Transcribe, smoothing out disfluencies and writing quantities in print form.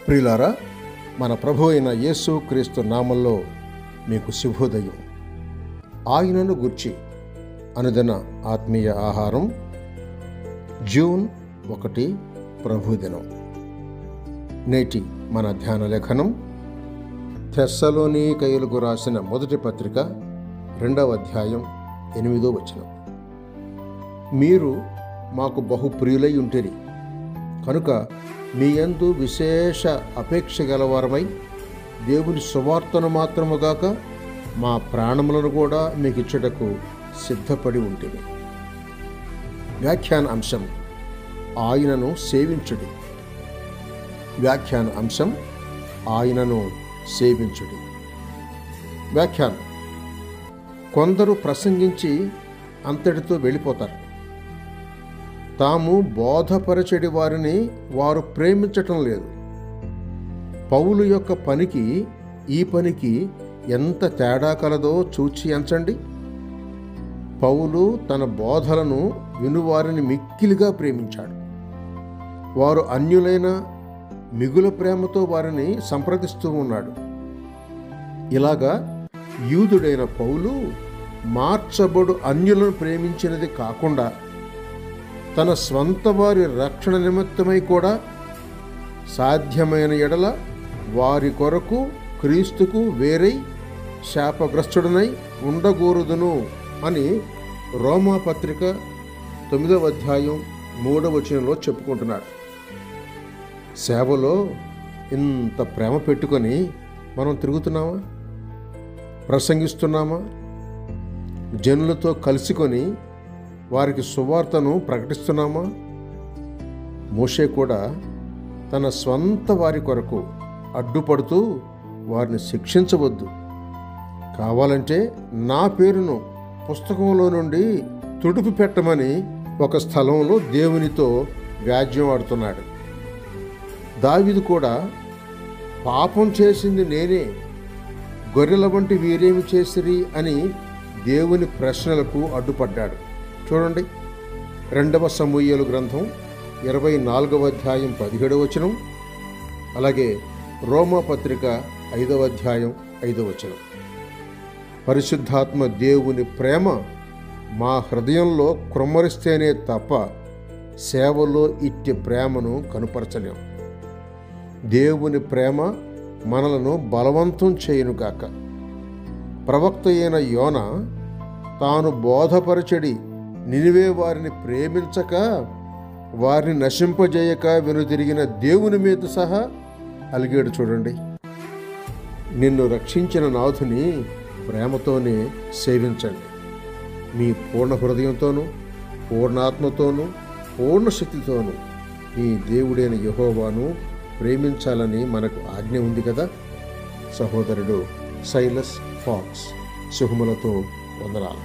ప్రియులారా, మన ప్రభు అయిన యేసు క్రీస్తు నామంలో మీకు శుభోదయం. ఆయనను గూర్చి అనుదిన ఆత్మీయ ఆహారం, జూన్ 1 ప్రభుదినం. నేటి మన ధ్యాన లేఖనం తెస్సలోనికయులకు రాసిన మొదటి పత్రిక 2వ అధ్యాయం 8వ వచనం. మీరు మాకు బహు ప్రియులై ఉంటిరి కనుక మీ యందు విశేష అపేక్ష గలవారమై దేవుని సువార్తను మాత్రముగాక మా ప్రాణములను కూడా మీకు ఇచ్చుటకు సిద్ధపడి ఉంటుంది. వ్యాఖ్యాన అంశం: ఆయనను సేవించుడి. వ్యాఖ్యాన అంశం: ఆయనను సేవించుడి. వ్యాఖ్యానం: కొందరు ప్రసంగించి అంతటితో వెళ్ళిపోతారు. తాము బోధపరచడి వారిని వారు ప్రేమించటం లేదు. పౌలు యొక్క పనికి ఈ పనికి ఎంత తేడా కలదో చూచి ఎంచండి. పౌలు తన బోధలను వినువారిని మిక్కిలిగా ప్రేమించాడు. వారు అన్యులైన మిగుల ప్రేమతో వారిని సంప్రదిస్తూ ఉన్నాడు. ఇలాగా యూదుడైన పౌలు మార్చబడు అన్యులను ప్రేమించినది కాకుండా తన స్వంత వారి రక్షణ నిమిత్తమై కూడా సాధ్యమైన ఎడల వారి కొరకు క్రీస్తుకు వేరై శాపగ్రస్తుడనై ఉండకూడదును అని రోమా పత్రిక 9వ అధ్యాయం 3వ వచనంలో చెప్పుకుంటున్నాడు. సేవలో ఇంత ప్రేమ పెట్టుకొని మనం తిరుగుతున్నామా? ప్రసంగిస్తున్నామా? జనులతో కలుసుకొని వారికి సువార్తను ప్రకటిస్తున్నామా? మోషే కూడా తన స్వంత వారి కొరకు అడ్డుపడుతూ వారిని శిక్షించవద్దు, కావాలంటే నా పేరును పుస్తకంలో నుండి తుడుపు పెట్టమని ఒక స్థలంలో దేవునితో వ్యాజ్యం ఆడుతున్నాడు. దావీదు కూడా పాపం చేసింది నేనే, గొర్రెల వంటి వీరేమి చేసిరి అని దేవుని ప్రశ్నలకు అడ్డుపడ్డాడు. చూడండి, 2వ సమూయేలు గ్రంథం 24వ అధ్యాయం 17వ వచనం, అలాగే రోమా పత్రిక 5వ అధ్యాయం 5వ వచనం. పరిశుద్ధాత్మ దేవుని ప్రేమ మా హృదయంలో కృమ్మరిస్తేనే తప్ప సేవలో ఇట్టి ప్రేమను కనుపరచలేం. దేవుని ప్రేమ మనలను బలవంతం చేయునుగాక. ప్రవక్త అయిన యోనా తాను బోధపరచడి నినివే వారిని ప్రేమించక వారిని నశింపజేయక వెనుదిరిగిన దేవుని మీద సహా అలిగాడు. చూడండి, నిన్ను రక్షించిన నాథుని ప్రేమతోనే సేవించండి. మీ పూర్ణ హృదయంతోనూ, పూర్ణాత్మతోనూ, పూర్ణ శక్తితోనూ ఈ దేవుడైన యెహోవాను ప్రేమించాలని మనకు ఆజ్ఞ ఉంది కదా. సహోదరుడు సైలస్ ఫాక్స్. శుభములతో వందనాలు.